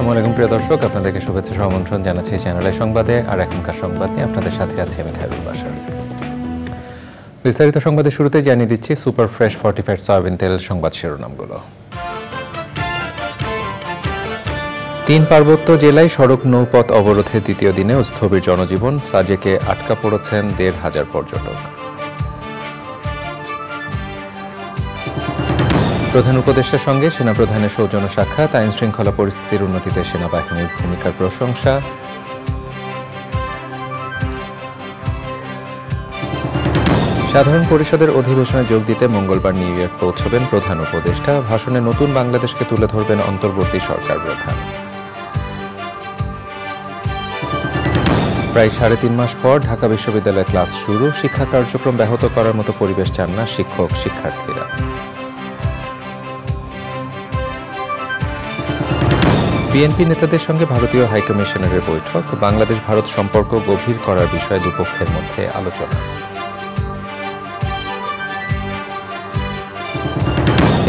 আসসালামু আলাইকুম প্রিয় দর্শক, আপনাদেরকে শুভেচ্ছা আমন্ত্রণ জানাচ্ছি চ্যানেলের সংবাদে। আর এখনকার সংবাদ নিয়ে আপনাদের সাথে আছি আমি খায়রুল বাশার। বিস্তারিত সংবাদের শুরুতে জানিয়ে দিচ্ছি সুপার ফ্রেশ ফর্টিফাইড সয়াবিন তেল সংবাদ শিরোনামগুলো। 3 পার্বত্য জেলায় সড়ক নৌপথ অবরোধের দ্বিতীয় দিনেও স্থবির জনজীবন, সাজেকে আটকা পড়েছেন 1,500 পর্যটক। প্রধান উপদেষ্টার সঙ্গে সেনাপ্রধানের সৌজন্য সাক্ষাৎ, আইন শৃঙ্খলা পরিস্থিতির উন্নতিতে সেনাবাহিনীর ভূমিকার প্রশংসা। সাধারণ পরিষদের অধিবেশনে যোগ দিতে মঙ্গলবার নিউ ইয়র্ক পৌঁছবেন প্রধান উপদেষ্টা। ভাষণে নতুন বাংলাদেশকে তুলে ধরবেন অন্তর্বর্তী সরকার প্রধান। প্রায় 3.5 মাস পর ঢাকা বিশ্ববিদ্যালয়ে ক্লাস শুরু, শিক্ষা কার্যক্রম ব্যাহত করার মতো পরিবেশ চান না শিক্ষক শিক্ষার্থীরা। বিএনপি নেতাদের সঙ্গে ভারতীয় হাইকমিশনারের বৈঠক, বাংলাদেশ ভারত সম্পর্ক গভীর করার বিষয়ে দুপক্ষের মধ্যে আলোচনা।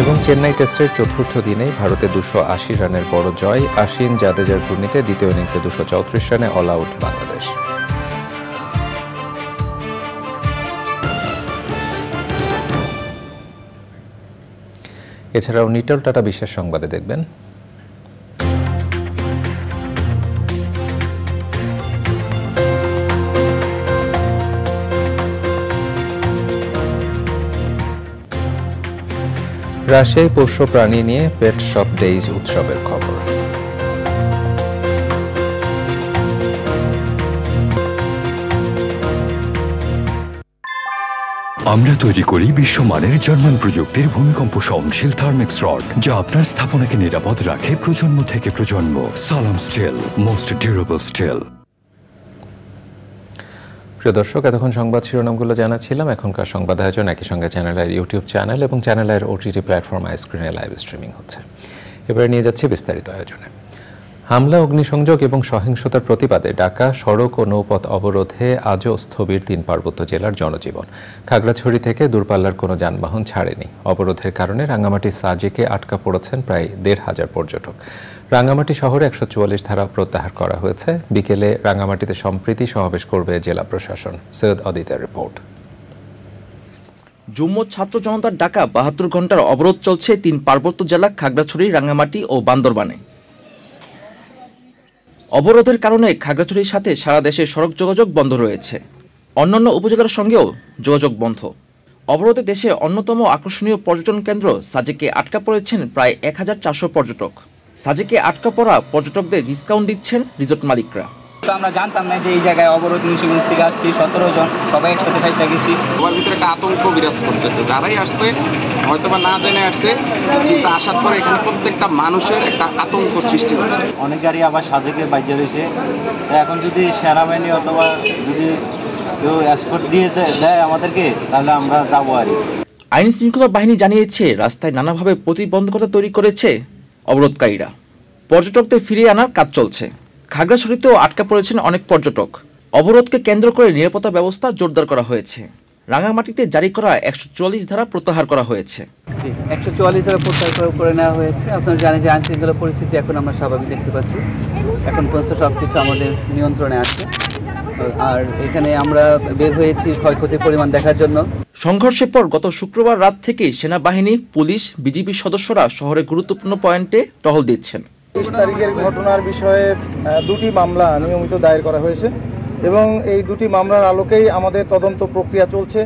এবং চেন্নাই টেস্টের চতুর্থ দিনেই ভারতে 280 রানের বড় জয়, আশ্বিন জাদেজার ঘূর্ণিতে দ্বিতীয় ইনিংসে 234 রানে অল আউট বাংলাদেশ। এছাড়াও নিটল টাটা বিশেষ সংবাদে দেখবেন রাজশাহী পোষ্য প্রাণী নিয়ে পেট শপ ডেইজ উৎসবের খবর। আমরা তৈরি করি বিশ্বমানের জার্মান প্রযুক্তির ভূমিকম্প সহনশীল থার্মেক্স রড, যা আপনার স্থাপনাকে নিরাপদ রাখে প্রজন্ম থেকে প্রজন্ম। সালাম স্টিল, মোস্ট ডিউরেবল স্টিল। প্রিয় দর্শক, এতক্ষণ সংবাদ শিরোনামগুলো জানাচ্ছিলাম। এখনকার সংবাদ আয়োজন একই সঙ্গে চ্যানেলের ইউটিউব চ্যানেল এবং চ্যানেলের ওটিটি প্ল্যাটফর্ম আইস্ক্রিনে লাইভ স্ট্রিমিং হচ্ছে। এবারে নিয়ে যাচ্ছি বিস্তারিত আয়োজনে। হামলা, অগ্নিসংযোগ এবং সহিংসতার প্রতিবাদে ডাকা সড়ক ও নৌপথ অবরোধে আজও স্থবির 3 পার্বত্য জেলার জনজীবন। খাগড়াছড়ি থেকে দূরপাল্লার কোনো যানবাহন ছাড়েনি। অবরোধের কারণে রাঙ্গামাটি সাজেকে আটকা পড়েছেন প্রায় 1,500 পর্যটক। রাঙ্গামাটি শহরে 144 ধারা প্রত্যাহার করা হয়েছে। বিকেলে রাঙ্গামাটিতে সম্প্রীতি সমাবেশ করবে জেলা প্রশাসন। সৈয়দ অদিতের রিপোর্ট। যুগ্ম ছাত্র জনতার ডাকা 72 ঘন্টার অবরোধ চলছে 3 পার্বত্য জেলা খাগড়াছড়ি, রাঙ্গামাটি ও বান্দরবানে। অবরোধের কারণে খাগড়াছড়ির সাথে সারা দেশে সড়ক যোগাযোগ বন্ধ রয়েছে। অন্যান্য উপজেলার সঙ্গেও যোগাযোগ বন্ধ। অবরোধে দেশের অন্যতম আকর্ষণীয় পর্যটন কেন্দ্র সাজেকে আটকা পড়েছেন প্রায় 1,400 পর্যটক। সাজেকে আটকা পড়া পর্যটকদের ডিসকাউন্ট দিচ্ছেন রিসোর্ট মালিকরা। আমরা জানতাম না যে এই জায়গায় অবরোধ, মুন্সিগঞ্জ থেকে আসছি 17 জন, সবাই একসাথে ফাইসা গেছি। সবার ভিতরে একটা আতঙ্ক বিরাজ করতেছে। যারাই আসছে হয়তোবা না জেনে আসছে, কিন্তু আসার পরে এখানে প্রত্যেকটা মানুষের একটা আতঙ্ক সৃষ্টি হচ্ছে। অনেক গাড়ি আবার সাজেকে বাইজে রয়েছে। এখন যদি সেনাবাহিনী অথবা যদি কেউ এসকর্ট দিয়ে দেয় আমাদেরকে, তাহলে আমরা যাবো। আর আইন শৃঙ্খলা বাহিনী জানিয়েছে রাস্তায় নানাভাবে প্রতিবন্ধকতা তৈরি করেছে অবরোধকারীরা। পর্যটকদের ফিরিয়ে আনার কাজ চলছে। খাগড়াছড়িতেও আটকা পড়েছেন অনেক পর্যটক। অবরোধকে কেন্দ্র করে নিরাপত্তা ব্যবস্থা জোরদার করা হয়েছে। রাঙ্গামাটিতে জারি করা 144 ধারা প্রত্যাহার করা হয়েছে। 144 ধারা প্রত্যাহার করে নেওয়া হয়েছে। আপনারা জানেন যে আইন শৃঙ্খলা পরিস্থিতি এখন আমরা স্বাভাবিক দেখতে পাচ্ছি। এখন পর্যন্ত সবকিছু আমাদের নিয়ন্ত্রণে আছে। আর এখানে আমরা বের হয়েছি ক্ষয়ক্ষতির পরিমাণ দেখার জন্য। সংঘর্ষের পর গত শুক্রবার রাত থেকে সেনাবাহিনী, পুলিশ, বিজিবির সদস্যরা শহরের গুরুত্বপূর্ণ পয়েন্টে টহল দিচ্ছেন। 30 তারিখের ঘটনার বিষয়ে 2টি মামলা নিয়মিত দায়ের করা হয়েছে এবং এই 2টি মামলার আলোকেই আমাদের তদন্ত প্রক্রিয়া চলছে।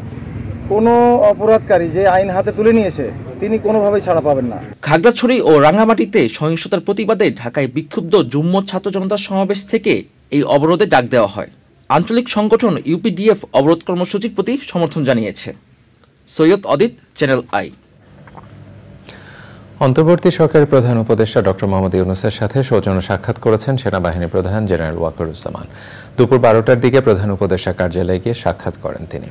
কোনো অপরাধকারী যে আইন হাতে তুলে নিয়েছে তিনি কোনোভাবেই ছাড়া পাবেন না। খাগড়াছড়ি ও রাঙ্গামাটিতে সহিংসতার প্রতিবাদে ঢাকায় বিক্ষুব্ধ যুগ্ম ছাত্র জনতার সমাবেশ থেকে এই অবরোধে ডাক দেওয়া হয়। আঞ্চলিক সংগঠন ইউপিডিএফ অবরোধ কর্মসূচির প্রতি সমর্থন জানিয়েছে। সৈয়দ অদিত, চ্যানেল আই। অন্তর্বর্তী সরকারের প্রধান উপদেষ্টা ডক্টর মোহাম্মদ ইউনূসের সাথে সৌজন্য সাক্ষাৎ করেছেন সেনাবাহিনী প্রধান জেনারেল ওয়াকারুজ্জামান। দুপুর 12টার দিকে প্রধান উপদেষ্টা কার্যালয়ে গিয়ে সাক্ষাৎ করেন তিনি।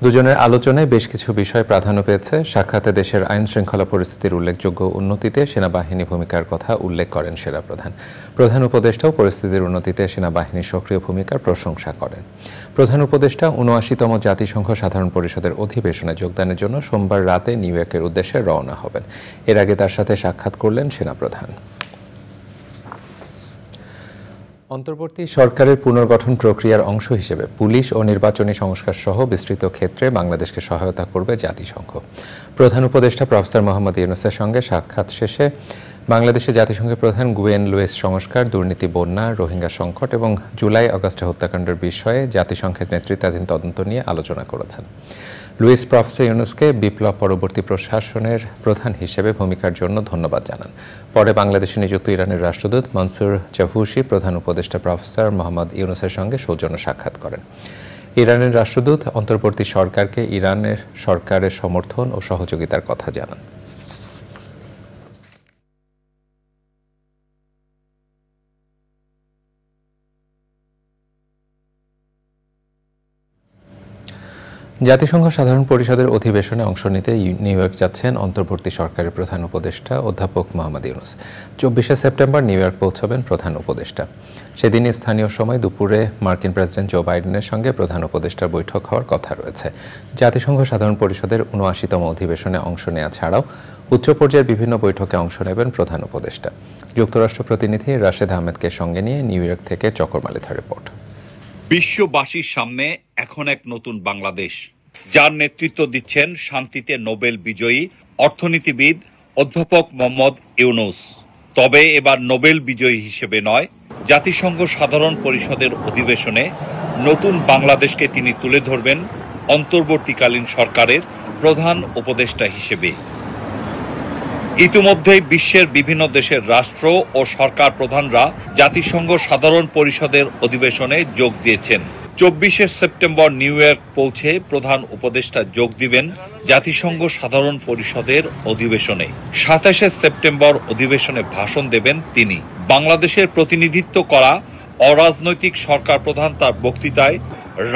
দুজনের আলোচনায় বেশ কিছু বিষয় প্রাধান্য পেয়েছে। সাক্ষাতে দেশের আইন শৃঙ্খলা পরিস্থিতির উল্লেখযোগ্য উন্নতিতে সেনাবাহিনী ভূমিকার কথা উল্লেখ করেন সেনাপ্রধান। প্রধান উপদেষ্টাও পরিস্থিতির উন্নতিতে সেনাবাহিনীর সক্রিয় ভূমিকার প্রশংসা করেন। প্রধান উপদেষ্টা ৭৯তম জাতিসংঘ সাধারণ পরিষদের অধিবেশনে যোগদানের জন্য সোমবার রাতে নিউ ইয়র্কের উদ্দেশ্যে রওনা হবেন। এর আগে তার সাথে সাক্ষাৎ করলেন সেনাপ্রধান। অন্তর্বর্তী সরকারের পুনর্গঠন প্রক্রিয়ার অংশ হিসেবে পুলিশ ও নির্বাচনী সংস্কার সহ বিস্তৃত ক্ষেত্রে বাংলাদেশকে সহায়তা করবে জাতিসংঘ। প্রধান উপদেষ্টা প্রফেসর মোহাম্মদ ইউনূসের সঙ্গে সাক্ষাৎ শেষে বাংলাদেশে জাতিসংঘের প্রধান গুয়েন লুইস সংস্কার, দুর্নীতি, বন্যা, রোহিঙ্গা সংকট এবং জুলাই আগস্টে হত্যাকাণ্ডের বিষয়ে জাতিসংঘের নেতৃত্বাধীন তদন্ত নিয়ে আলোচনা করেছেন। লুইস প্রফেসর ইউনূসকে বিপ্লব পরবর্তী প্রশাসনের প্রধান হিসেবে ভূমিকার জন্য ধন্যবাদ জানান। পরে বাংলাদেশে নিযুক্ত ইরানের রাষ্ট্রদূত মনসুর জাফুসি প্রধান উপদেষ্টা প্রফেসর মোহাম্মদ ইউনূসের সঙ্গে সৌজন্য সাক্ষাৎ করেন। ইরানের রাষ্ট্রদূত অন্তর্বর্তী সরকারকে ইরানের সরকারের সমর্থন ও সহযোগিতার কথা জানান। জাতিসংঘ সাধারণ পরিষদের অধিবেশনে অংশ নিতে নিউ ইয়র্ক যাচ্ছেন অন্তর্বর্তী সরকারের প্রধান উপদেষ্টা অধ্যাপক মোহাম্মদ ইউনূস। 24শে সেপ্টেম্বর নিউ ইয়র্ক পৌঁছবেন প্রধান উপদেষ্টা। সেদিনই স্থানীয় সময় দুপুরে মার্কিন প্রেসিডেন্ট জো বাইডেনের সঙ্গে প্রধান উপদেষ্টার বৈঠক হওয়ার কথা রয়েছে। জাতিসংঘ সাধারণ পরিষদের ৭৯তম অধিবেশনে অংশ নেওয়া ছাড়াও উচ্চ পর্যায়ের বিভিন্ন বৈঠকে অংশ নেবেন প্রধান উপদেষ্টা। যুক্তরাষ্ট্র প্রতিনিধি রাশেদ আহমেদকে সঙ্গে নিয়ে নিউ ইয়র্ক থেকে চকর মালিথা রিপোর্ট। বিশ্ববাসীর সামনে এখন এক নতুন বাংলাদেশ, যার নেতৃত্ব দিচ্ছেন শান্তিতে নোবেল বিজয়ী অর্থনীতিবিদ অধ্যাপক মোহাম্মদ ইউনূস। তবে এবার নোবেল বিজয়ী হিসেবে নয়, জাতিসংঘ সাধারণ পরিষদের অধিবেশনে নতুন বাংলাদেশকে তিনি তুলে ধরবেন অন্তর্বর্তীকালীন সরকারের প্রধান উপদেষ্টা হিসেবে। ইতিমধ্যেই বিশ্বের বিভিন্ন দেশের রাষ্ট্র ও সরকার প্রধানরা জাতিসংঘ সাধারণ পরিষদের অধিবেশনে যোগ দিয়েছেন। 24শে সেপ্টেম্বর নিউ ইয়র্ক পৌঁছে প্রধান উপদেষ্টা যোগ দিবেন জাতিসংঘ সাধারণ পরিষদের অধিবেশনে। 27শে সেপ্টেম্বর অধিবেশনে ভাষণ দেবেন তিনি। বাংলাদেশের প্রতিনিধিত্ব করা অরাজনৈতিক সরকার প্রধান তার বক্তৃতায়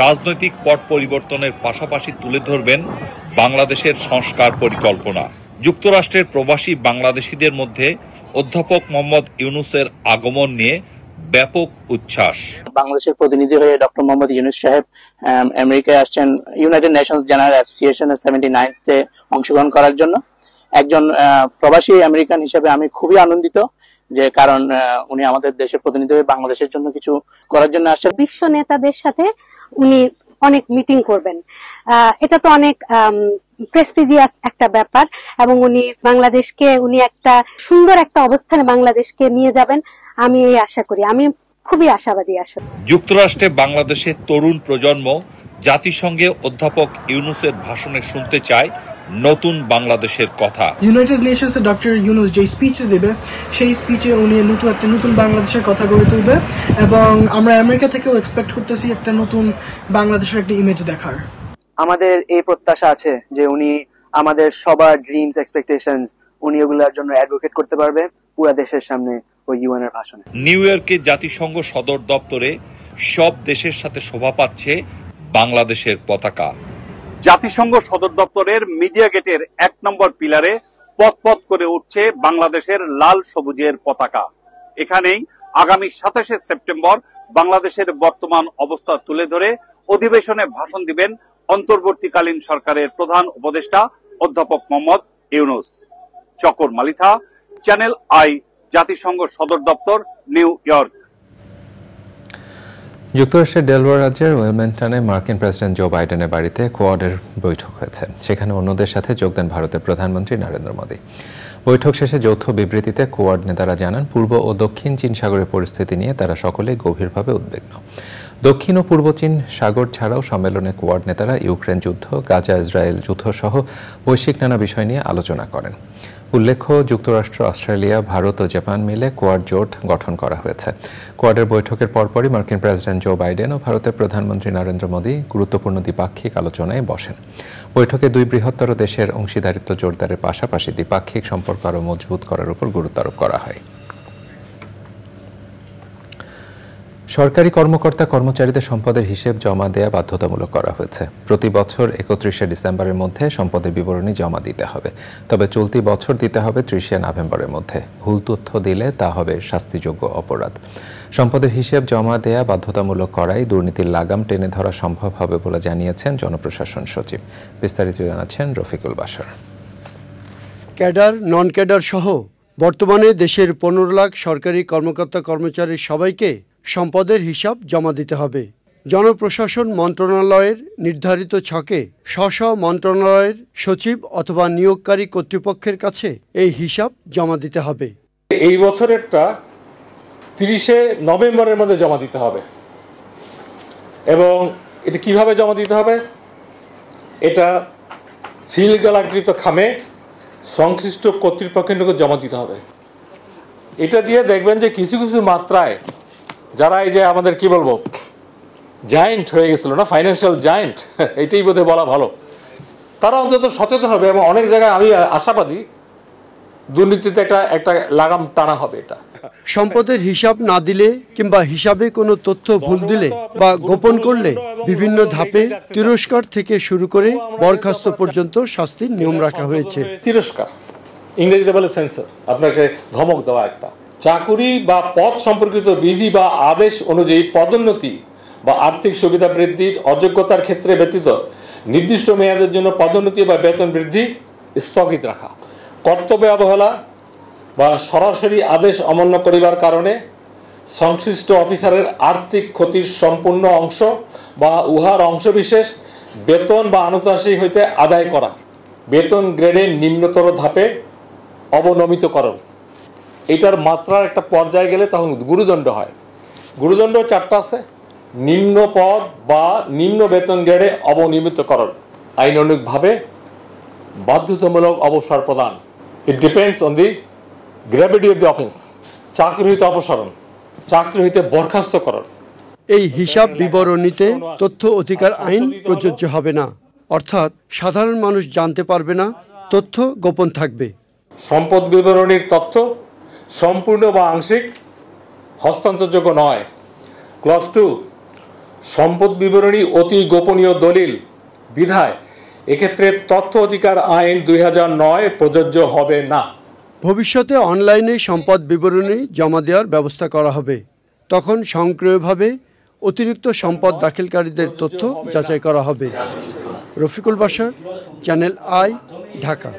রাজনৈতিক পট পরিবর্তনের পাশাপাশি তুলে ধরবেন বাংলাদেশের সংস্কার পরিকল্পনা। যুক্তরাষ্ট্রের প্রবাসী বাংলাদেশিদের মধ্যে অধ্যাপক মোহাম্মদ ইউনূসের আগমন নিয়ে ব্যাপক উচ্ছ্বাস। বাংলাদেশের প্রতিনিধি হয়ে ডক্টর মোহাম্মদ ইউনূস সাহেব আমেরিকায় আসছেন ইউনাইটেড নেশনস জেনারেল অ্যাসোসিয়েশনের 79th অংশগ্রহণ করার জন্য। একজন প্রবাসী আমেরিকান হিসেবে আমি খুবই আনন্দিত, যে কারণ উনি আমাদের দেশের প্রতিনিধি হয়ে বাংলাদেশের জন্য কিছু করার জন্য আসছেন। বিশ্ব নেতাদের সাথে উনি অনেক মিটিং করবেন, এটা তো অনেক প্রেস্টিজিয়াস একটা ব্যাপার, এবং উনি একটা সুন্দর একটা অবস্থানে বাংলাদেশকে নিয়ে যাবেন আমি এই আশা করি। আমি খুবই আশাবাদী আসলে। যুক্তরাষ্ট্রে বাংলাদেশের তরুণ প্রজন্ম জাতিসংঘে অধ্যাপক ইউনূসের ভাষণে শুনতে চায় নতুন বাংলাদেশের কথা। ইউনাইটেড নেশনসে ডক্টর ইউনূস যে স্পিচ দেবে, সেই স্পিচে উনি নতুন বাংলাদেশের কথা গড়ে তুলবে, এবং আমরা আমেরিকা থেকেও এক্সপেক্ট করতেছি একটা নতুন বাংলাদেশের একটা ইমেজ দেখার। আমাদের এই প্রত্যাশা আছে যে উনি আমাদের সবার ড্রিমস, এক্সপেকটেশনস, উনি ওগুলোর জন্য অ্যাডভোকেট করতে পারবে পুরো দেশের সামনে ওই ইউএন এর ভাষণে। নিউ ইয়র্কে জাতিসংঘ সদর দপ্তরে সব দেশের সাথে শোভা পাচ্ছে বাংলাদেশের পতাকা। জাতিসংঘ সদর দপ্তরের মিডিয়া গেটের 1 নম্বর পিলারে পথ করে উঠছে বাংলাদেশের লাল সবুজের পতাকা। এখানেই আগামী 27শে সেপ্টেম্বর বাংলাদেশের বর্তমান অবস্থা তুলে ধরে অধিবেশনে ভাষণ দিবেন অন্তর্বর্তীকালীন সরকারের প্রধান উপদেষ্টা অধ্যাপক মোহাম্মদ ইউনূস। চকর মালিথা, চ্যানেল আই, জাতিসংঘ সদর দপ্তর, নিউ ইয়র্ক। যুক্তরাষ্ট্রের ডেলওয়ার রাজ্যের ওয়েলমেন্টনে মার্কিন প্রেসিডেন্ট জো বাইডেনের বাড়িতে কোয়াডের বৈঠক হয়েছে। সেখানে অন্যদের সাথে যোগ দেন ভারতের প্রধানমন্ত্রী নরেন্দ্র মোদী। বৈঠক শেষে যৌথ বিবৃতিতে কোয়াড নেতারা জানান, পূর্ব ও দক্ষিণ চীন সাগরের পরিস্থিতি নিয়ে তারা সকলেই গভীরভাবে উদ্বিগ্ন। দক্ষিণ ও পূর্ব চীন সাগর ছাড়াও সম্মেলনে কোয়াড নেতারা ইউক্রেন যুদ্ধ, গাজা ইসরায়েল যুদ্ধ সহ বৈশ্বিক নানা বিষয় নিয়ে আলোচনা করেন। উল্লেখ্য, যুক্তরাষ্ট্র, অস্ট্রেলিয়া, ভারত ও জাপান মিলে কোয়াড জোট গঠন করা হয়েছে। কোয়াডের বৈঠকের পরপরই মার্কিন প্রেসিডেন্ট জো বাইডেন ও ভারতের প্রধানমন্ত্রী নরেন্দ্র মোদী গুরুত্বপূর্ণ দ্বিপাক্ষিক আলোচনায় বসেন। বৈঠকে দুই বৃহত্তর দেশের অংশীদারিত্ব জোরদারের পাশাপাশি দ্বিপাক্ষিক সম্পর্ক আরও মজবুত করার উপর গুরুত্ব আরোপ করা হয়। সরকারি কর্মকর্তা কর্মচারীদের সম্পদের হিসেব জমা দেয়া বাধ্যতামূলক করা হয়েছে। প্রতি বছর 31শে ডিসেম্বরের মধ্যে সম্পদের বিবরণী জমা দিতে হবে, তবে চলতি বছর দিতে হবে 30শে নভেম্বরের মধ্যে। ভুল তথ্য দিলে তা হবে শাস্তিযোগ্য অপরাধ। সম্পদের হিসেব জমা দেয়া বাধ্যতামূলক করায় দুর্নীতির লাগাম টেনে ধরা সম্ভব হবে বলে জানিয়েছেন জনপ্রশাসন সচিব। বিস্তারিত জানাচ্ছেন Rafiqul Bashar. Cadre, non cadre সহ বর্তমানে দেশের 15 লাখ সরকারি কর্মকর্তা কর্মচারীর সবাইকে সম্পদের হিসাব জমা দিতে হবে। জনপ্রশাসন মন্ত্রণালয়ের নির্ধারিত ছকে স্ব মন্ত্রণালয়ের সচিব অথবা নিয়োগকারী কর্তৃপক্ষের কাছে এই হিসাব জমা দিতে হবে। এই বছরেরটা 30শে নভেম্বরের মধ্যে জমা দিতে হবে। এবং এটা কিভাবে জমা দিতে হবে? এটা সিলগালাকৃত খামে সংশ্লিষ্ট কর্তৃপক্ষের নিকট জমা দিতে হবে। এটা দিয়ে দেখবেন যে কিছু কিছু মাত্রায় যারা এই যে আমাদের কি বলবো জায়েন্ট হয়ে গেছিল না, ফাইন্যান্সিয়াল জায়েন্ট, এটাই বোধহয় বলা ভালো, তারা অন্তত সচেতন হবে। এবং অনেক জায়গায় আমি আশাবাদী দুর্নীতিতে একটা লাগাম টানা হবে। এটা সম্পদের হিসাব না দিলে কিংবা হিসাবে কোনো তথ্য ভুল দিলে বা গোপন করলে বিভিন্ন ধাপে তিরস্কার থেকে শুরু করে বরখাস্ত পর্যন্ত শাস্তির নিয়ম রাখা হয়েছে। তিরস্কার ইংরেজিতে বলে সেন্সর, আপনাকে ধমক দেওয়া। একটা চাকুরি বা পদ সম্পর্কিত বিধি বা আদেশ অনুযায়ী পদোন্নতি বা আর্থিক সুবিধা বৃদ্ধির অযোগ্যতার ক্ষেত্রে ব্যতীত নির্দিষ্ট মেয়াদের জন্য পদোন্নতি বা বেতন বৃদ্ধি স্থগিত রাখা, কর্তব্য অবহেলা বা সরাসরি আদেশ অমান্য করিবার কারণে সংশ্লিষ্ট অফিসারের আর্থিক ক্ষতির সম্পূর্ণ অংশ বা উহার অংশবিশেষ বেতন বা আনুতাংশিক হইতে আদায় করা, বেতন গ্রেডের নিম্নতর ধাপে অবনমিতকরণ। এটার মাত্রার একটা পর্যায়ে গেলে তখন গুরুদণ্ড হয়। গুরুদণ্ড 4টা আছে: নিম্ন পদ বা নিম্ন বেতন গ্রেডে অবনিয়মিতকরণ, আইনানুগভাবে বাধ্যতামূলক অবসর প্রদান। It depends on the gravity of the offence. চাকরি হইতে অপসারণ, চাকরি হইতে বরখাস্তকরণ। এই হিসাব বিবরণীতে তথ্য অধিকার আইন প্রযোজ্য হবে না, অর্থাৎ সাধারণ মানুষ জানতে পারবে না, তথ্য গোপন থাকবে। সম্পদ বিবরণীর তথ্য সম্পূর্ণ বা আংশিক হস্তান্তরযোগ্য নয়। ক্লজ 2, সম্পদ বিবরণী অতি গোপনীয় দলিল বিধায় এক্ষেত্রে তথ্য অধিকার আইন 2009 প্রযোজ্য হবে না। ভবিষ্যতে অনলাইনে সম্পদ বিবরণী জমা দেওয়ার ব্যবস্থা করা হবে। তখন স্বয়ংক্রিয়ভাবে অতিরিক্ত সম্পদ দাখিলকারীদের তথ্য যাচাই করা হবে। Rafiqul Bashar, channel I, Dhaka.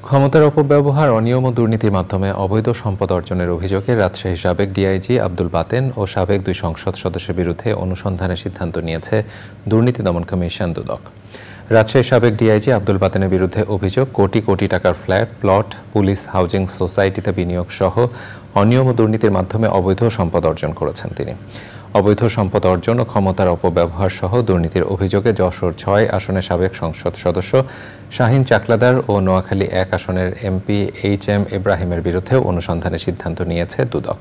ক্ষমতার অপব্যবহার, অনিয়ম ও দুর্নীতির মাধ্যমে অবৈধ সম্পদ অর্জনের অভিযোগে রাজশাহীর সাবেক ডিআইজি আব্দুল বাতেন ও সাবেক 2 সংসদ সদস্যের বিরুদ্ধে অনুসন্ধানের সিদ্ধান্ত নিয়েছে দুর্নীতি দমন কমিশন দুদক। রাজশাহীর সাবেক ডিআইজি আব্দুল বাতেনের বিরুদ্ধে অভিযোগ, কোটি কোটি টাকার ফ্ল্যাট, প্লট, পুলিশ হাউজিং সোসাইটিতে বিনিয়োগ সহ অনিয়ম ও দুর্নীতির মাধ্যমে অবৈধ সম্পদ অর্জন করেছেন তিনি। অবৈধ সম্পদ অর্জন ও ক্ষমতার অপব্যবহার সহ দুর্নীতির অভিযোগে যশোর 6 আসনের সাবেক সংসদ সদস্য শাহিন চাকলাদার ও নোয়াখালী 1 আসনের এমপি HM ইব্রাহিমের বিরুদ্ধে অনুসন্ধানের সিদ্ধান্ত নিয়েছে দুদক।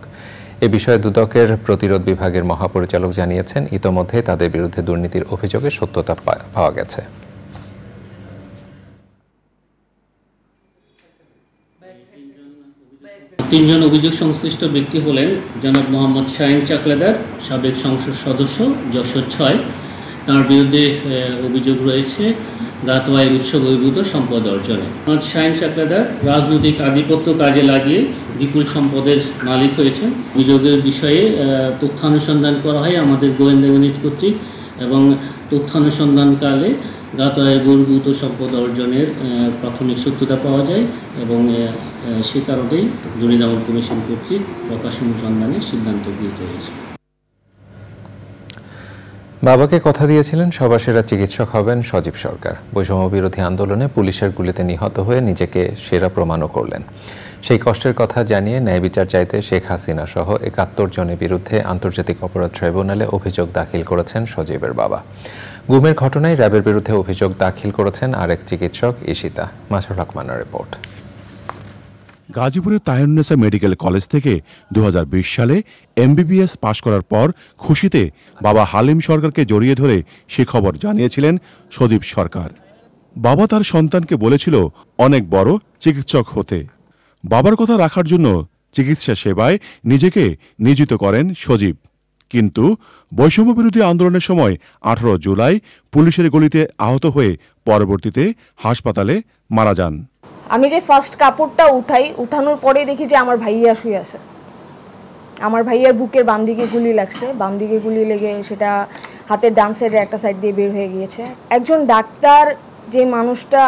এ বিষয়ে দুদকের প্রতিরোধ বিভাগের মহাপরিচালক জানিয়েছেন, ইতোমধ্যে তাদের বিরুদ্ধে দুর্নীতির অভিযোগের সত্যতা পাওয়া গেছে। তিনজন অভিযোগ সংশ্লিষ্ট ব্যক্তি হলেন জনাব মোহাম্মদ শাহিন চাকলাদার, সাবেক সংসদ সদস্য, যশোর 6। তার বিরুদ্ধে অভিযোগ রয়েছে গাতওয়ায় উৎস বহির্ভূত সম্পদ অর্জনে। মোহাম্মদ শাহিন চাকলাদার রাজনৈতিক আধিপত্য কাজে লাগিয়ে বিপুল সম্পদের মালিক হয়েছেন। অভিযোগের বিষয়ে তথ্যানুসন্ধান করা হয় আমাদের গোয়েন্দা ইউনিট কর্তৃক, এবং তথ্যানুসন্ধানকালে গাতওয়ায় বহির্ভূত সম্পদ অর্জনের প্রাথমিক সত্যতা পাওয়া যায়, এবং সে কারণেই দুর্নীতি দমন কমিশন কর্তৃক প্রকাশ অনুসন্ধানের সিদ্ধান্ত গৃহীত হয়েছে। বাবাকে কথা দিয়েছিলেন সবার সেরা চিকিৎসক হবেন সজীব সরকার। বৈষম্য বিরোধী আন্দোলনে পুলিশের গুলিতে নিহত হয়ে নিজেকে সেরা প্রমাণও করলেন। সেই কষ্টের কথা জানিয়ে ন্যায় বিচার চাইতে শেখ হাসিনা সহ 71 জনের বিরুদ্ধে আন্তর্জাতিক অপরাধ ট্রাইব্যুনালে অভিযোগ দাখিল করেছেন সজীবের বাবা। গুমের ঘটনায় র্যাবের বিরুদ্ধে অভিযোগ দাখিল করেছেন আরেক চিকিৎসক ঈশিতা। মাসুর রহমানের রিপোর্ট। গাজীপুরের তাহিরুন্নেসা মেডিকেল কলেজ থেকে 2020 সালে MBBS পাশ করার পর খুশিতে বাবা হালিম সরকারকে জড়িয়ে ধরে সে খবর জানিয়েছিলেন সজীব সরকার। বাবা তার সন্তানকে বলেছিল অনেক বড় চিকিৎসক হতে। বাবার কথা রাখার জন্য চিকিৎসা সেবায় নিজেকে নিয়োজিত করেন সজীব। কিন্তু বৈষম্য বিরোধী আন্দোলনের সময় 18 জুলাই পুলিশের গুলিতে আহত হয়ে পরবর্তীতে হাসপাতালে মারা যান। আমি যে ফার্স্ট কাপড়টা উঠানোর পরে দেখি যে আমার ভাইয়া শুয়ে আছে। আমার ভাইয়ার বুকের বাম দিকে গুলি লাগছে, বাম দিকে গুলি লেগে সেটা হাতের ডান সাইডের একটা সাইড দিয়ে বের হয়ে গিয়েছে। একজন ডাক্তার যে মানুষটা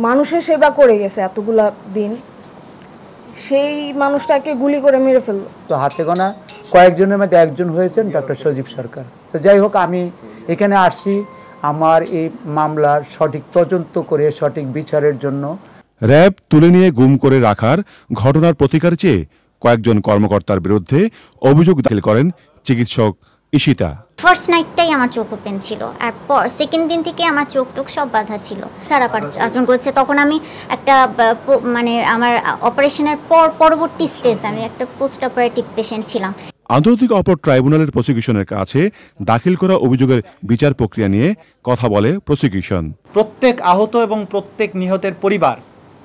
মানুষের সেবা করে গেছে এতগুলা দিন, সেই মানুষটাকে গুলি করে মেরে ফেললো। তো হাতে গোনা কয়েকজনের মধ্যে একজন হয়েছেন ডক্টর সজীব সরকার। তো যাই হোক, আমি এখানে আসছি আমার এই মামলার সঠিক তদন্ত করে সঠিক বিচারের জন্য। র্যাব তুলে নিয়ে গুম করে রাখার ঘটনার প্রতিকার চেয়ে কয়েকজন কর্মকর্তার বিরুদ্ধে অভিযোগ দাখিল করেন চিকিৎসক ঈশিতা। ফার্স্ট নাইটটাই আমার চোখ ওপেন ছিল, আর পর সেকেন্ড দিন থেকে আমার চোখ টোক সব বাঁধা ছিল, খারাপ আচরণ করেছে। তখন আমি একটা মানে আমার অপারেশনের পরবর্তী স্টেজ আমি একটা পোস্ট অপারেটিভ পেশেন্ট ছিলাম। আন্তর্জাতিক অপরাধ ট্রাইব্যুনালের প্রসিকিউশনের কাছে দাখিল করা অভিযোগের বিচার প্রক্রিয়া নিয়ে কথা বলে প্রসিকিউশন। প্রত্যেক আহত এবং প্রত্যেক নিহতের পরিবার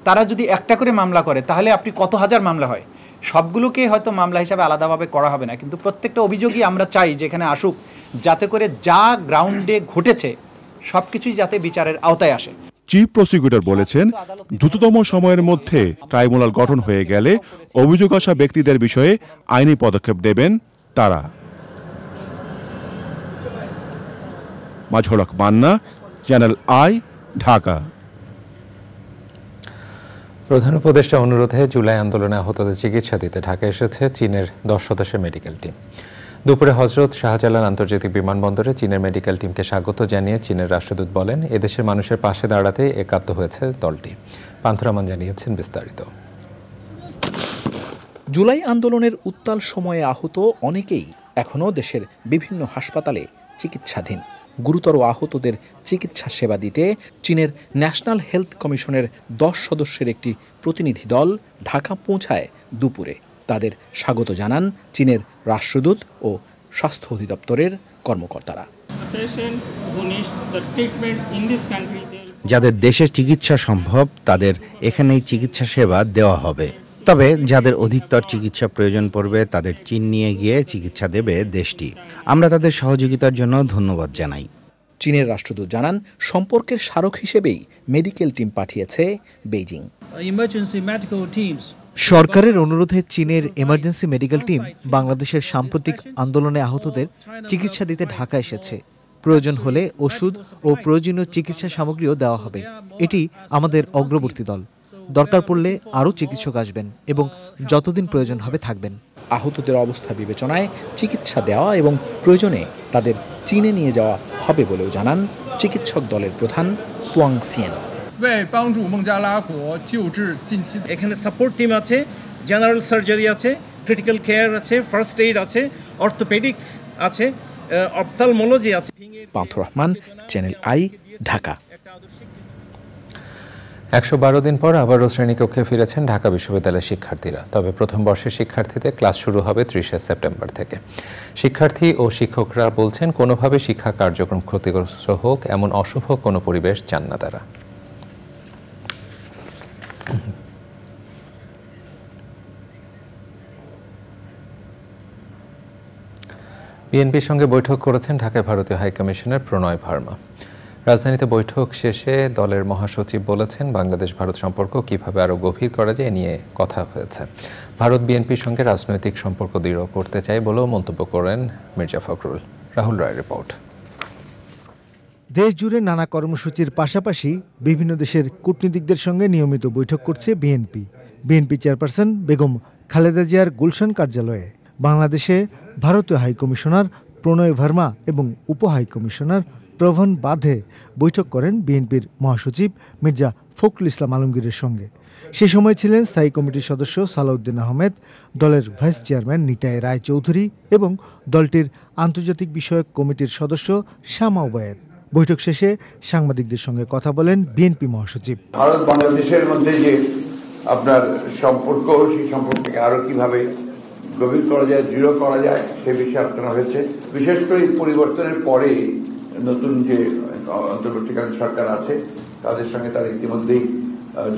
তারা যদি একটা করে মামলা করে তাহলে আপনি কত হাজার মামলা হয়, সবগুলোকে হয়তো মামলা হিসাবে আলাদাভাবে করা হবে না, কিন্তু প্রত্যেকটা অভিযোগই আমরা চাই যেখানে আসুক, যাতে করে যা গ্রাউন্ডে ঘটেছে সবকিছুই যাতে বিচারের আওতায় আসে। চিফ প্রসিকিউটর বলেছেন, দ্রুততম সময়ের মধ্যে ট্রাইব্যুনাল গঠন হয়ে গেলে অভিযোগ আসা ব্যক্তিদের বিষয়ে আইনি পদক্ষেপ নেবেন তারা। মাজহর হক মান্না, চ্যানেল আই, ঢাকা। প্রধান উপদেষ্টা অনুরোধে জুলাই আন্দোলনে আহতদের চিকিৎসা দিতে ঢাকা এসেছে চীনের 10 সদস্যের মেডিকেল টিম। দুপুরে হজরত শাহজালাল আন্তর্জাতিক বিমানবন্দরে চীনের মেডিকেল টিমকে স্বাগত জানিয়ে চীনের রাষ্ট্রদূত বলেন, এদেশের মানুষের পাশে দাঁড়াতে একাত্ম হয়েছে দলটি। পান্থরামান জানিয়েছেন বিস্তারিত। জুলাই আন্দোলনের উত্তাল সময়ে আহত অনেকেই এখনও দেশের বিভিন্ন হাসপাতালে চিকিৎসাধীন। গুরুতর আহতদের চিকিৎসা সেবা দিতে চীনের ন্যাশনাল হেলথ কমিশনের 10 সদস্যের একটি প্রতিনিধি দল ঢাকা পৌঁছায় দুপুরে। তাদের স্বাগত জানান চীনের রাষ্ট্রদূত ও স্বাস্থ্য অধিদপ্তরের কর্মকর্তারা। যাদের দেশে চিকিৎসা সম্ভব তাদের এখানেই চিকিৎসা সেবা দেওয়া হবে, তবে যাদের অধিকতর চিকিৎসা প্রয়োজন পড়বে তাদের চীন নিয়ে গিয়ে চিকিৎসা দেবে দেশটি। আমরা তাদের সহযোগিতার জন্য ধন্যবাদ জানাই। চীনের রাষ্ট্রদূত জানান, সম্পর্কের স্মারক হিসেবেই মেডিকেল টিম পাঠিয়েছে বেইজিং। সরকারের অনুরোধে চীনের এমার্জেন্সি মেডিকেল টিম বাংলাদেশের সাম্প্রতিক আন্দোলনে আহতদের চিকিৎসা দিতে ঢাকা এসেছে। প্রয়োজন হলে ওষুধ ও প্রয়োজনীয় চিকিৎসা সামগ্রীও দেওয়া হবে। এটি আমাদের অগ্রবর্তী দল। দরকার পড়লে আরও চিকিৎসক আসবেন এবং যতদিন প্রয়োজন হবে থাকবেন। আহতদের অবস্থা বিবেচনায় চিকিৎসা দেওয়া এবং প্রয়োজনে তাদের চীনে নিয়ে যাওয়া হবে বলেও জানান চিকিৎসক দলের প্রধান তুয়াং সিয়েন। এখানে সাপোর্ট টিম আছে, জেনারেল সার্জারি আছে, ক্রিটিক্যাল কেয়ার আছে, ফার্স্ট এইড আছে, অর্থোপেডিক্স আছে, অপথলমোলজি আছে। পান্থর রহমান, চ্যানেল আই, ঢাকা। 112 দিন পর আবারও শ্রেণীকক্ষে ফিরেছেন ঢাকা বিশ্ববিদ্যালয়ের শিক্ষার্থীরা। তবে প্রথম বর্ষের শিক্ষার্থীদের ক্লাস শুরু হবে 30 সেপ্টেম্বর থেকে। শিক্ষার্থী ও শিক্ষকরা বলছেন, কোনোভাবে শিক্ষা কার্যক্রম ক্ষতিগ্রস্ত হোক এমন অশুভ কোনো পরিবেশ চান না তারা। বিএনপির সঙ্গে বৈঠক করেছেন ঢাকায় ভারতীয় হাইকমিশনার প্রণয় ভার্মা। রাজধানীতে বৈঠক শেষে দলের মহাসচিব বলেছেন, বাংলাদেশ ভারত সম্পর্ক কিভাবে আরও গভীর করা যায় নিয়ে কথা হয়েছে। ভারত বিএনপির সঙ্গে রাজনৈতিক সম্পর্ক দৃঢ় করতে চায় বলেও মন্তব্য করেন মির্জা ফখরুল। রাহুল রায় রিপোর্ট। দেশ জুড়ে নানা কর্মসূচির পাশাপাশি বিভিন্ন দেশের কূটনীতিকদের সঙ্গে নিয়মিত বৈঠক করছে BNP. BNP chairperson Begum Khaleda জিয়ার গুলশান কার্যালয়ে বাংলাদেশে ভারতীয় হাইকমিশনার প্রণয় ভার্মা এবং উপ হাইকমিশনার প্রভন বাধে বৈঠক করেন বিএনপির মহাসচিব মির্জা ফখরুল ইসলাম আলমগীরের সঙ্গে। সে সময় ছিলেন স্থায়ী কমিটির সদস্য সালাউদ্দিন আহমেদ, দলের ভাইস চেয়ারম্যান নিতাই রায় চৌধুরী এবং দলটির আন্তর্জাতিক বিষয়ক কমিটির সদস্য শামা ওবায়েদ। বৈঠক শেষে সাংবাদিকদের সঙ্গে কথা বলেন বিএনপি মহাসচিব। ভারত বাংলাদেশের মধ্যে যে আপনার সম্পর্ক, সেই সম্পর্ককে আরো কিভাবে গভীর করা যায়, দৃঢ় করা যায়, সে বিষয়ে আলোচনা হয়েছে। বিশেষ করে পরিবর্তনের পরে নতুন যে অন্তর্বর্তীকালীন সরকার আছে তাদের সঙ্গে তারা ইতিমধ্যেই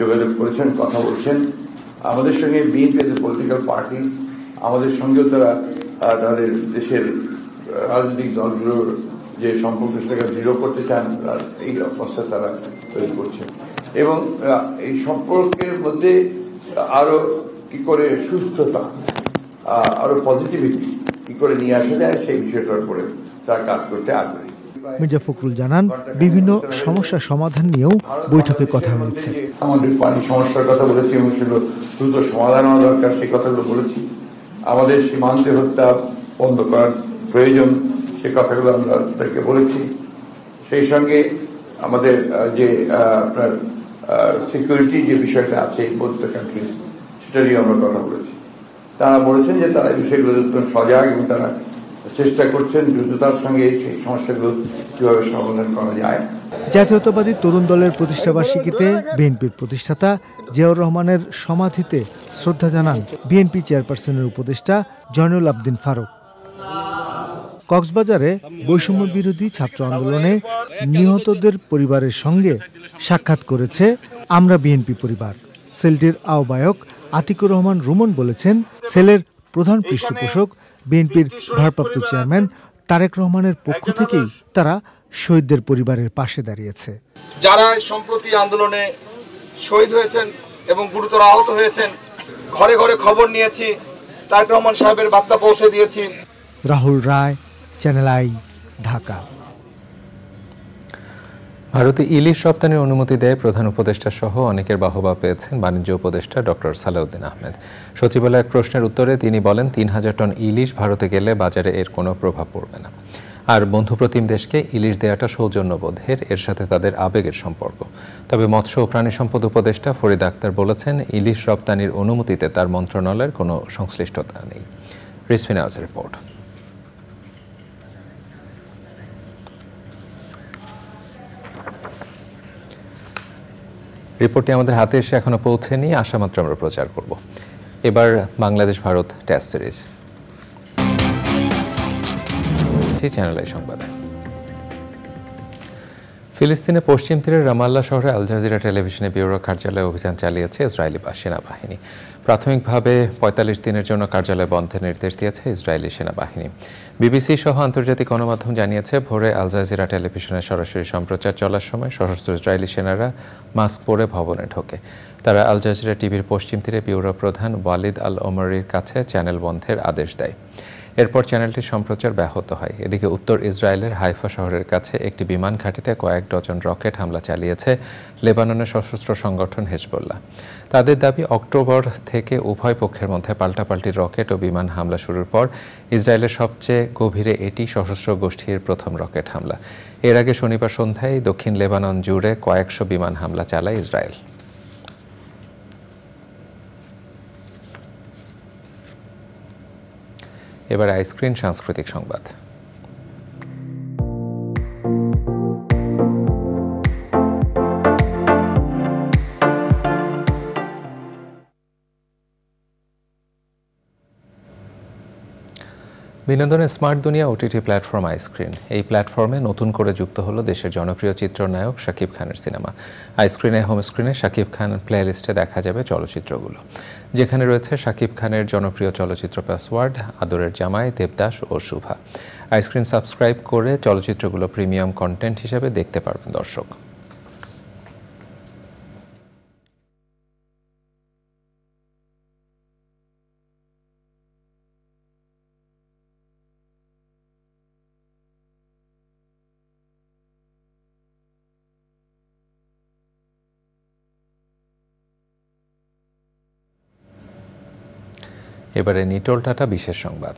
যোগাযোগ করেছেন, কথা বলছেন। আমাদের সঙ্গে বিএনপি পলিটিক্যাল পার্টি, আমাদের সঙ্গেও তারা তাদের দেশের রাজনৈতিক দলগুলোর যে সম্পর্ক সেটাকে দৃঢ় করতে চান, এই অবস্থা তারা তৈরি করছেন। এবং এই সম্পর্কের মধ্যে আরো কি করে সুস্থতা, আরো পজিটিভিটি কি করে নিয়ে আসা যায় সেই বিষয়টার উপরে তারা কাজ করতে আগ্রহী। মির্জা ফখরুল জানান বিভিন্ন সমস্যা সমাধান নিয়েও বৈঠকে কথা হয়েছে। আমাদের পানি সমস্যার কথা বলেছি এবং সেগুলো দ্রুত সমাধান হওয়া দরকার সেই কথাগুলো বলেছি। আমাদের সীমান্তে হত্যা বন্ধ করার প্রয়োজন সে কথাগুলো আমরা তাদেরকে বলেছি। সেই সঙ্গে আমাদের যে আপনার সিকিউরিটি যে বিষয়টা আছে বোথ দ্য কান্ট্রিজ সেটা নিয়ে আমরা কথা বলেছি। তারা বলেছেন যে তারা এই বিষয়গুলো সজাগ এবং তারা চেষ্টা করছেন দ্রুততার সঙ্গে সেই সমস্যাগুলো কিভাবে সমাধান করা যায়। জাতীয়তাবাদী তরুণ দলের প্রতিষ্ঠাবার্ষিকীতে বিএনপির প্রতিষ্ঠাতা জিয়াউর রহমানের সমাধিতে শ্রদ্ধা জানান বিএনপি চেয়ারপারসনের উপদেষ্টা জয়নুল আবদিন ফারুক। কক্সবাজারে বৈষম্য বিরোধী ছাত্র আন্দোলনে নিহতদের পরিবারের সঙ্গে সাক্ষাৎ করেছে আমরা বিএনপি পরিবার। সেলটির আহ্বায়ক আতিকুর রহমান রুমন বলেছেন, সেলের প্রধান পৃষ্ঠপোষক বিএনপির ভারপ্রাপ্ত চেয়ারম্যান তারেক রহমানের পক্ষ থেকেই তারা শহীদদের পরিবারের পাশে দাঁড়িয়েছে। যারা সম্প্রতি আন্দোলনে শহীদ হয়েছেন এবং গুরুতর আহত হয়েছেন, ঘরে ঘরে খবর নিয়েছি, তারেক রহমান সাহেবের বার্তা পৌঁছে দিয়েছি। রাহুল রায়, চ্যানেল আই, ঢাকা। ভারতে ইলিশ রপ্তানির অনুমতি দেয় প্রধান উপদেষ্টা সহ অনেকের বাহবা পেয়েছেন বাণিজ্য উপদেষ্টা ডক্টর সালেউদ্দিন আহমেদ। সচিবালয় এক প্রশ্নের উত্তরে তিনি বলেন, ৩,০০০ টন ইলিশ ভারতে গেলে বাজারে এর কোনো প্রভাব পড়বে না। আর বন্ধুপ্রতিম দেশকে ইলিশ দেওয়াটা সৌজন্যবোধের, এর সাথে তাদের আবেগের সম্পর্ক। তবে মৎস্য ও প্রাণী সম্পদ উপদেষ্টা ফরিদ আক্তার বলেছেন, ইলিশ রপ্তানির অনুমতিতে তার মন্ত্রণালয়ের কোনো সংশ্লিষ্টতা নেই। রিসফি নাওয়াজের রিপোর্ট। রিপোর্টটি আমাদের হাতে এসে এখনো পৌঁছেনি, আসা মাত্র আমরা প্রচার করব। এবার Bangladesh Bharat test series channel I সংবাদে। ফিলিস্তিনে পশ্চিম তীরের রামাল্লা শহরে আল জাজিরা টেলিভিশনে ব্যুরো কার্যালয়ে অভিযান চালিয়েছে ইসরায়েলি সেনাবাহিনী। প্রাথমিকভাবে ৪৫ দিনের জন্য কার্যালয় বন্ধের নির্দেশ দিয়েছে ইসরায়েলি সেনাবাহিনী। বিবিসি সহ আন্তর্জাতিক গণমাধ্যম জানিয়েছে, ভোরে আল জাজিরা টেলিভিশনের সরাসরি সম্প্রচার চলার সময় সশস্ত্র ইসরায়েলি সেনারা মাস্ক পরে ভবনে ঢোকে। তারা আল জাজিরা টিভির পশ্চিম তীরে ব্যুরো প্রধান ওয়ালিদ আল ওমরির কাছে চ্যানেল বন্ধের আদেশ দেয়। এরপর চ্যানেলটির সম্প্রচার ব্যাহত হয়। এদিকে উত্তর ইসরায়েলের হাইফা শহরের কাছে একটি বিমান ঘাঁটিতে কয়েক ডজন রকেট হামলা চালিয়েছে লেবাননের সশস্ত্র সংগঠন হেজবুল্লাহ। তাদের দাবি, অক্টোবর থেকে উভয় পক্ষের মধ্যে পাল্টাপাল্টি রকেট ও বিমান হামলা শুরুর পর ইসরায়েলের সবচেয়ে গভীরে এটি সশস্ত্র গোষ্ঠীর প্রথম রকেট হামলা। এর আগে শনিবার সন্ধ্যায় দক্ষিণ লেবানন জুড়ে কয়েকশো বিমান হামলা চালায় ইসরায়েল। এবার আইস্ক্রিন সাংস্কৃতিক সংবাদ। বিনোদনের স্মার্ট দুনিয়া ওটিটি প্ল্যাটফর্ম আইস্ক্রিন। এই প্ল্যাটফর্মে নতুন করে যুক্ত হলো দেশের জনপ্রিয় চিত্রনায়ক শাকিব খানের সিনেমা। আইস্ক্রিনে হোম স্ক্রিনে শাকিব খান প্লেলিস্টে দেখা যাবে চলচ্চিত্রগুলো, যেখানে রয়েছে শাকিব খানের জনপ্রিয় চলচ্চিত্র পাসওয়ার্ড, আদরের জামাই, দেবদাস ও শুভা। আইস্ক্রিন সাবস্ক্রাইব করে চলচ্চিত্রগুলো প্রিমিয়াম কন্টেন্ট হিসেবে দেখতে পারবেন দর্শক। এবারে নিটোল টাটা বিশেষ সংবাদ।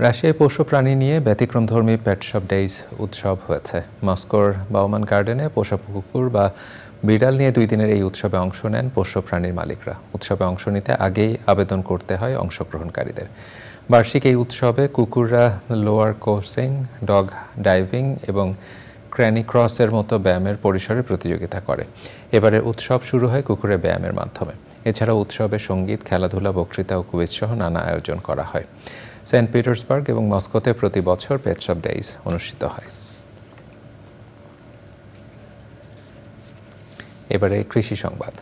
রাশিয়ায় পোষ্য প্রাণী নিয়ে ব্যতিক্রমধর্মী পেট শপ ডেইজ উৎসব হয়েছে। মস্কোর বাউমান গার্ডেনে পোষা কুকুর বা বিড়াল নিয়ে 2 দিনের এই উৎসবে অংশ নেন পোষ্য প্রাণীর মালিকরা। উৎসবে অংশ নিতে আগেই আবেদন করতে হয় অংশগ্রহণকারীদের। বার্ষিক এই উৎসবে কুকুররা লোয়ার কোর্সিং, ডগ ডাইভিং এবং ক্র্যানি ক্রসের মতো ব্যায়ামের পরিসরে প্রতিযোগিতা করে। এবারে উৎসব শুরু হয় কুকুরের ব্যায়ামের মাধ্যমে। এছাড়াও উৎসবে সঙ্গীত, খেলাধুলা, বক্তৃতা ও কুইজ সহ নানা আয়োজন করা হয়। সেন্ট পিটার্সবার্গ এবং মস্কোতে প্রতি বছর পেট শপ ডেইজ অনুষ্ঠিত হয়। এবারে কৃষি সংবাদ।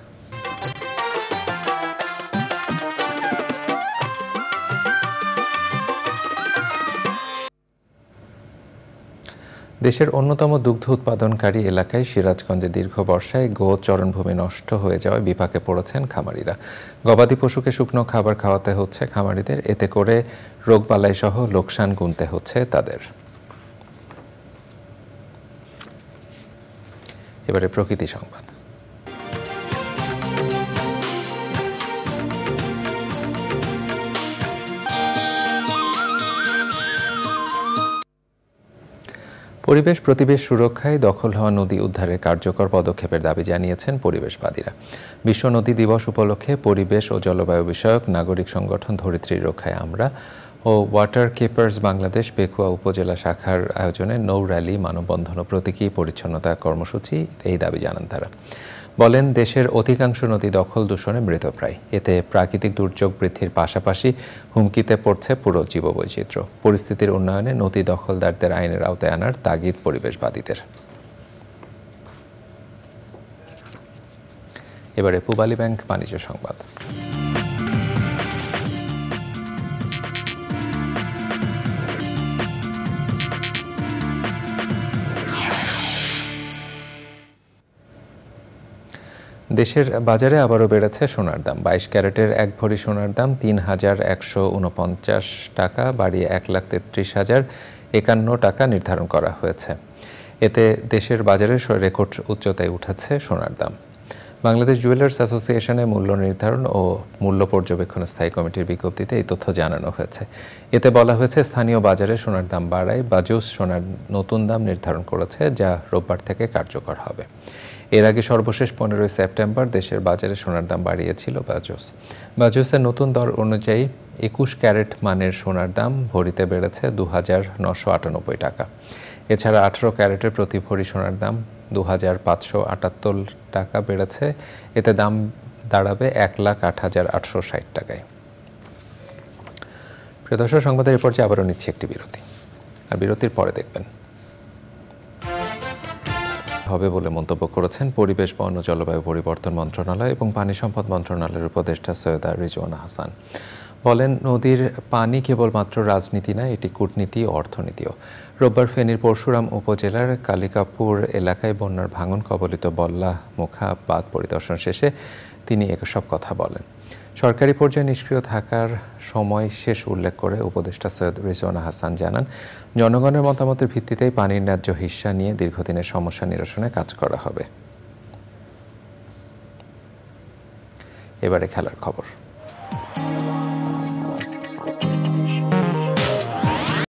দেশের অন্যতম দুগ্ধ উৎপাদনকারী এলাকায় সিরাজগঞ্জে দীর্ঘ বর্ষায় চারণভূমি নষ্ট হয়ে যাওয়ায় বিপাকে পড়েছেন খামারিরা। গবাদি পশুকে শুকনো খাবার খাওয়াতে হচ্ছে খামারিদের, এতে করে রোগবালাই সহ লোকসান গুনতে হচ্ছে তাদের। এবারে প্রকৃতি সংবাদ। পরিবেশ প্রতিবেশ সুরক্ষায় দখল হওয়া নদী উদ্ধারের কার্যকর পদক্ষেপের দাবি জানিয়েছেন পরিবেশবাদীরা। বিশ্ব নদী দিবস উপলক্ষে পরিবেশ ও জলবায়ু বিষয়ক নাগরিক সংগঠন ধরিত্রী রক্ষায় আমরা ও ওয়াটার কিপার্স বাংলাদেশ পেকুয়া উপজেলা শাখার আয়োজনে নৌ র্যালি, মানববন্ধন ও প্রতীকী পরিচ্ছন্নতা কর্মসূচি এই দাবি জানান তারা। বলেন, দেশের অধিকাংশ নদী দখল দূষণে মৃতপ্রায়। এতে প্রাকৃতিক দুর্যোগ বৃদ্ধির পাশাপাশি হুমকিতে পড়ছে পুরো জীববৈচিত্র্য। পরিস্থিতির উন্নয়নে নদী দখলদারদের আইনের আওতায় আনার তাগিদ পরিবেশবাদীদের। এবারে পূবালী ব্যাংক বাণিজ্য সংবাদ। দেশের বাজারে আবারও বেড়েছে সোনার দাম। 22 ক্যারেটের 1 ভরি সোনার দাম 3,149 টাকা বাড়িয়ে 1,33,051 টাকা নির্ধারণ করা হয়েছে। এতে দেশের বাজারে রেকর্ড উচ্চতায় উঠেছে সোনার দাম। বাংলাদেশ জুয়েলার্স অ্যাসোসিয়েশনের মূল্য নির্ধারণ ও মূল্য পর্যবেক্ষণ স্থায়ী কমিটির বিজ্ঞপ্তিতে এই তথ্য জানানো হয়েছে। এতে বলা হয়েছে, স্থানীয় বাজারে সোনার দাম বাড়ায় বাজুস সোনার নতুন দাম নির্ধারণ করেছে, যা রোববার থেকে কার্যকর হবে। এর আগে সর্বশেষ 15 সেপ্টেম্বর দেশের বাজারে সোনার দাম বাড়িয়েছিল বাজুস। বাজুসের নতুন দর অনুযায়ী 21 ক্যারেট মানের সোনার দাম ভরিতে বেড়েছে 2,998 টাকা। এছাড়া 18 ক্যারেটের প্রতি ভরি সোনার দাম 2,578 টাকা বেড়েছে। এতে দাম দাঁড়াবে 1,08,860 টাকায়। প্রিয় দর্শক, সংবাদের এরপর আবারও নিচ্ছে একটি বিরতি, আর বিরতির পরে দেখবেন হবে বলে মন্তব্য করেছেন পরিবেশ, বন ও জলবায়ু পরিবর্তন মন্ত্রণালয় এবং পানি সম্পদ মন্ত্রণালয়ের উপদেষ্টা সৈয়দা রিজওয়ানা হাসান। বলেন, নদীর পানি কেবলমাত্র রাজনীতি না, এটি কূটনীতি ও অর্থনীতিও। রোববার ফেনীর পরশুরাম উপজেলার কালিকাপুর এলাকায় বন্যার ভাঙন কবলিত বল্লা মুখা বাঁধ পরিদর্শন শেষে তিনি এসব কথা বলেন। সরকারি পর্যায়ে নিষ্ক্রিয় থাকার সময় শেষ উল্লেখ করে উপদেষ্টা সৈয়দ রিজওয়ানা হাসান জানান, জনগণের মতামতের ভিত্তিতেই পানির ন্যায্য হিস্যা নিয়ে দীর্ঘদিনের সমস্যা নিরসনে কাজ করা হবে। এবারে খেলার খবর।